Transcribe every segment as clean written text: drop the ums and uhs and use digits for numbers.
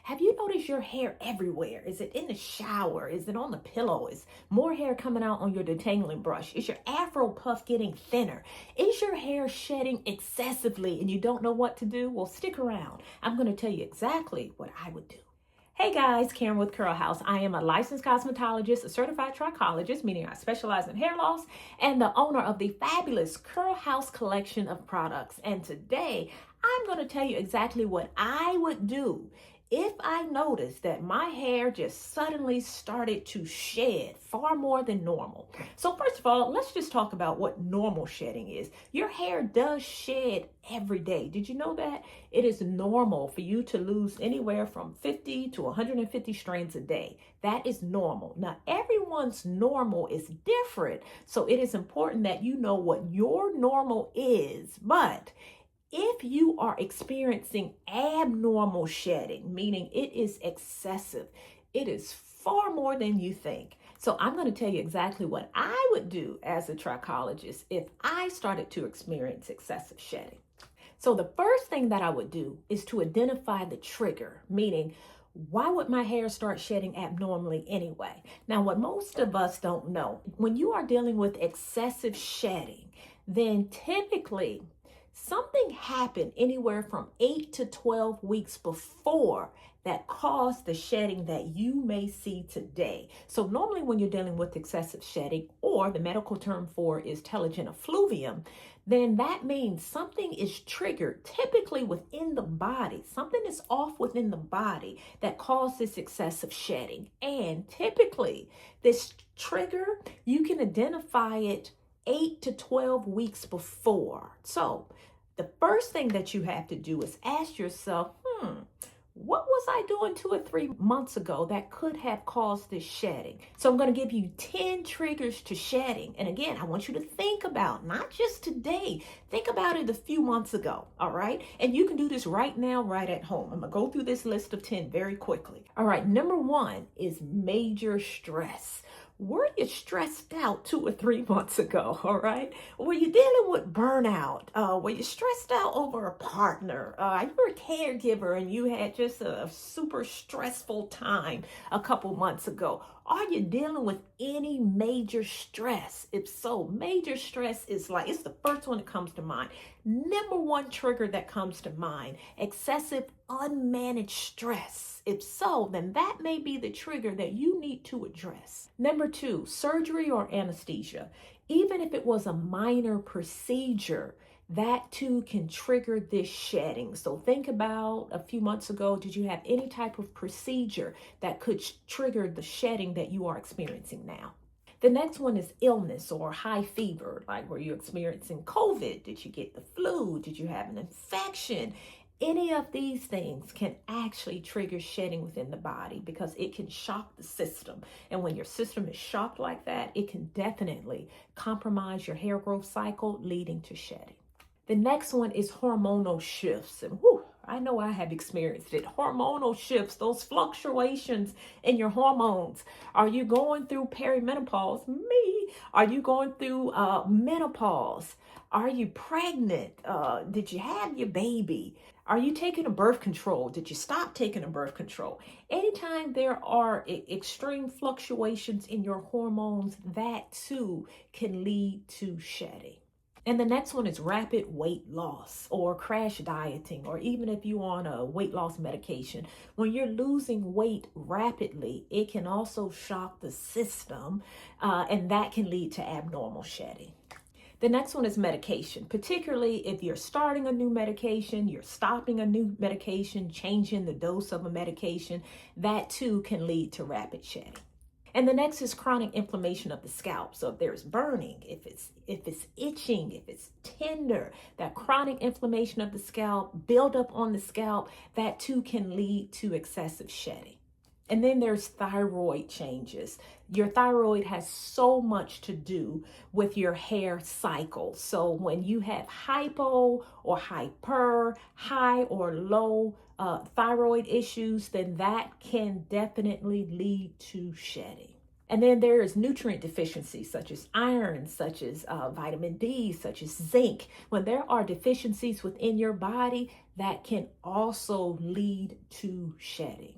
Have you noticed your hair everywhere? Is it in the shower? Is it on the pillow? Is more hair coming out on your detangling brush? Is your afro puff getting thinner? Is your hair shedding excessively and you don't know what to do? Well, stick around. I'm going to tell you exactly what I would do. Hey guys, Karen with Curl House. I am a licensed cosmetologist, a certified trichologist, meaning I specialize in hair loss, and the owner of the fabulous Curl House collection of products. And today, I'm going to tell you exactly what I would do if I noticed that my hair just suddenly started to shed far more than normal. So first of all, let's just talk about what normal shedding is. Your hair does shed every day. Did you know that? It is normal for you to lose anywhere from 50 to 150 strands a day. That is normal. Now, everyone's normal is different, so it is important that you know what your normal is. But if you are experiencing abnormal shedding, meaning it is excessive, it is far more than you think. So I'm going to tell you exactly what I would do as a trichologist if I started to experience excessive shedding. So the first thing that I would do is to identify the trigger, meaning why would my hair start shedding abnormally anyway? Now, what most of us don't know, when you are dealing with excessive shedding, then typically something happened anywhere from 8 to 12 weeks before that caused the shedding that you may see today. So normally when you're dealing with excessive shedding, or the medical term for is telogen effluvium, then that means something is triggered typically within the body. Something is off within the body that caused this excessive shedding. And typically this trigger, you can identify it 8 to 12 weeks before. So the first thing that you have to do is ask yourself, what was I doing 2 or 3 months ago that could have caused this shedding? So I'm going to give you 10 triggers to shedding. And again, I want you to think about, not just today, think about it a few months ago, all right? And you can do this right now, right at home. I'm going to go through this list of 10 very quickly. All right, number 1 is major stress. Were you stressed out 2 or 3 months ago? All right. Were you dealing with burnout? Were you stressed out over a partner? You were a caregiver and you had just a super stressful time a couple months ago. Are you dealing with any major stress? If so, major stress is like, it's the first one that comes to mind. Number 1 trigger that comes to mind, excessive unmanaged stress. If so, then that may be the trigger that you need to address. Number 2, surgery or anesthesia. Even if it was a minor procedure, that too can trigger this shedding. So think about a few months ago, did you have any type of procedure that could trigger the shedding that you are experiencing now? The next one is illness or high fever. Like, were you experiencing COVID? Did you get the flu? Did you have an infection? Any of these things can actually trigger shedding within the body because it can shock the system. And when your system is shocked like that, it can definitely compromise your hair growth cycle, leading to shedding. The next one is hormonal shifts. And I know I have experienced it. Hormonal shifts, those fluctuations in your hormones. Are you going through perimenopause? Me. Are you going through menopause? Are you pregnant? Did you have your baby? Are you taking a birth control? Did you stop taking a birth control? Anytime there are extreme fluctuations in your hormones, that too can lead to shedding. And the next one is rapid weight loss or crash dieting, or even if you're on a weight loss medication. When you're losing weight rapidly, it can also shock the system, and that can lead to abnormal shedding. The next one is medication, particularly if you're starting a new medication, you're stopping a new medication, changing the dose of a medication, that too can lead to rapid shedding. And the next is chronic inflammation of the scalp. So if there's burning, if it's itching, if it's tender, that chronic inflammation of the scalp, buildup on the scalp, that too can lead to excessive shedding. And then there's thyroid changes. Your thyroid has so much to do with your hair cycle. So when you have hypo or hyper, high or low thyroid issues, then that can definitely lead to shedding. And then there is nutrient deficiencies such as iron, such as vitamin D, such as zinc. When there are deficiencies within your body, that can also lead to shedding.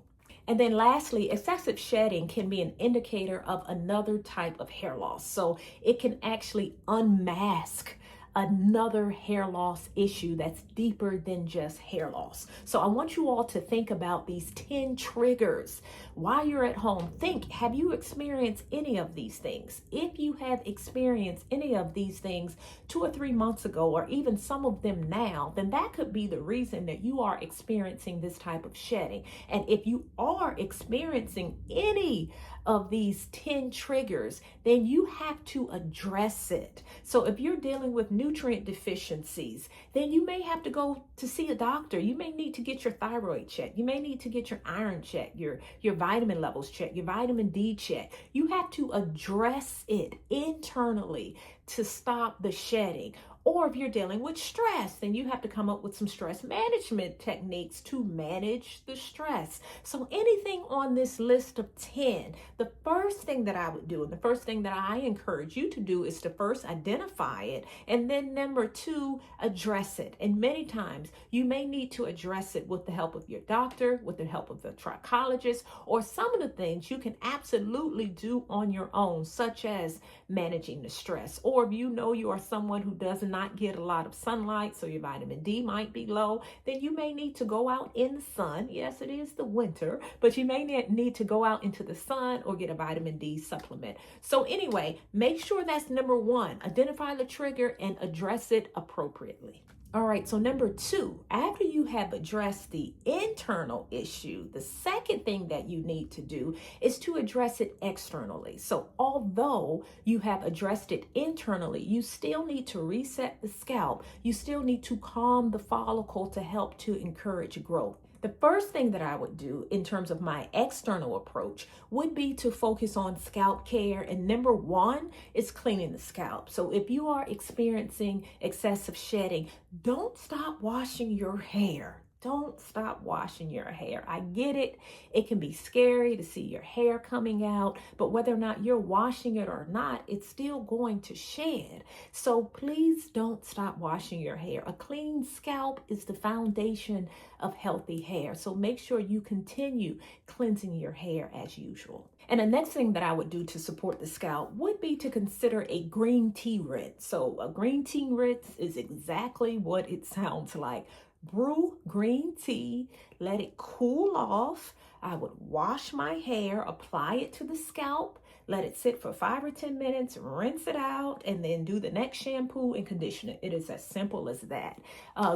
And then lastly, excessive shedding can be an indicator of another type of hair loss. So it can actually unmask another hair loss issue that's deeper than just hair loss. So I want you all to think about these 10 triggers while you're at home. Think, have you experienced any of these things? If you have experienced any of these things 2 or 3 months ago, or even some of them now, then that could be the reason that you are experiencing this type of shedding. And if you are experiencing any of these 10 triggers, then you have to address it. So if you're dealing with nutrient deficiencies, then you may have to go to see a doctor. You may need to get your thyroid checked. You may need to get your iron checked, your vitamin levels checked, your vitamin D checked. You have to address it internally to stop the shedding. Or if you're dealing with stress, then you have to come up with some stress management techniques to manage the stress. So anything on this list of 10, the first thing that I would do, and the first thing that I encourage you to do, is to first identify it, and then number 2, address it. And many times you may need to address it with the help of your doctor, with the help of the trichologist, or some of the things you can absolutely do on your own, such as managing the stress. Or if you know you are someone who does not get a lot of sunlight, so your vitamin D might be low, then you may need to go out in the sun. Yes, it is the winter, but you may need to go out into the sun or get a vitamin D supplement. So anyway, make sure that's number 1. Identify the trigger and address it appropriately. All right, so number 2, after you have addressed the internal issue, the second thing that you need to do is to address it externally. So although you have addressed it internally, you still need to reset the scalp. You still need to calm the follicle to help to encourage growth. The first thing that I would do in terms of my external approach would be to focus on scalp care. And number 1 is cleaning the scalp. So if you are experiencing excessive shedding, don't stop washing your hair. Don't stop washing your hair. I get it. It can be scary to see your hair coming out, but whether or not you're washing it or not, it's still going to shed. So please don't stop washing your hair. A clean scalp is the foundation of healthy hair. So make sure you continue cleansing your hair as usual. And the next thing that I would do to support the scalp would be to consider a green tea rinse. So a green tea rinse is exactly what it sounds like. Brew green tea, let it cool off. I would wash my hair, apply it to the scalp, let it sit for 5 or 10 minutes, rinse it out, and then do the next shampoo and conditioner. It is as simple as that.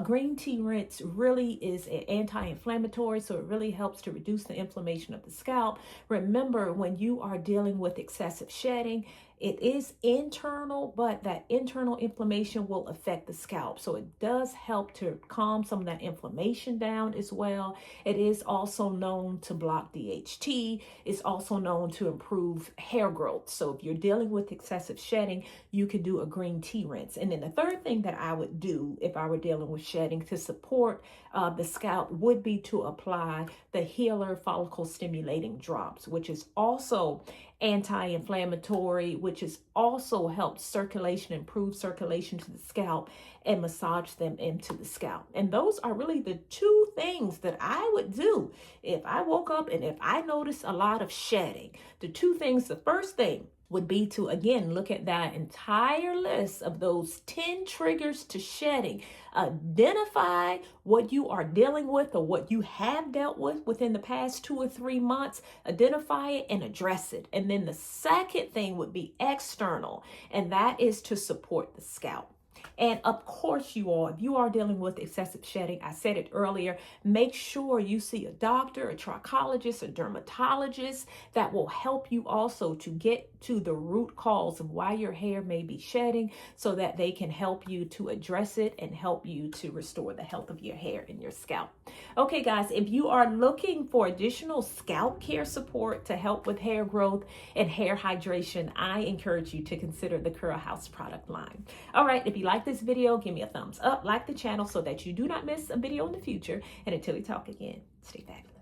Green tea rinse really is an anti-inflammatory, so it really helps to reduce the inflammation of the scalp. Remember, when you are dealing with excessive shedding, it is internal, but that internal inflammation will affect the scalp. So it does help to calm some of that inflammation down as well. It is also known to block DHT. It's also known to improve hair growth. So if you're dealing with excessive shedding, you could do a green tea rinse. And then the third thing that I would do if I were dealing with shedding to support the scalp would be to apply the Healer Follicle Stimulating Drops, which is also anti-inflammatory, which is also helps circulation, improve circulation to the scalp, and massage them into the scalp. And those are really the 2 things that I would do if I woke up and if I noticed a lot of shedding. The 2 things, the first thing would be to, again, look at that entire list of those 10 triggers to shedding. Identify what you are dealing with or what you have dealt with within the past 2 or 3 months. Identify it and address it. And then the second thing would be external, and that is to support the scalp. And of course, you all, if you are dealing with excessive shedding, I said it earlier, make sure you see a doctor, a trichologist, a dermatologist that will help you also to get to the root cause of why your hair may be shedding so that they can help you to address it and help you to restore the health of your hair and your scalp. Okay, guys, if you are looking for additional scalp care support to help with hair growth and hair hydration, I encourage you to consider the Curl House product line. All right, if you like this video, give me a thumbs up, like the channel so that you do not miss a video in the future. And until we talk again, stay fabulous.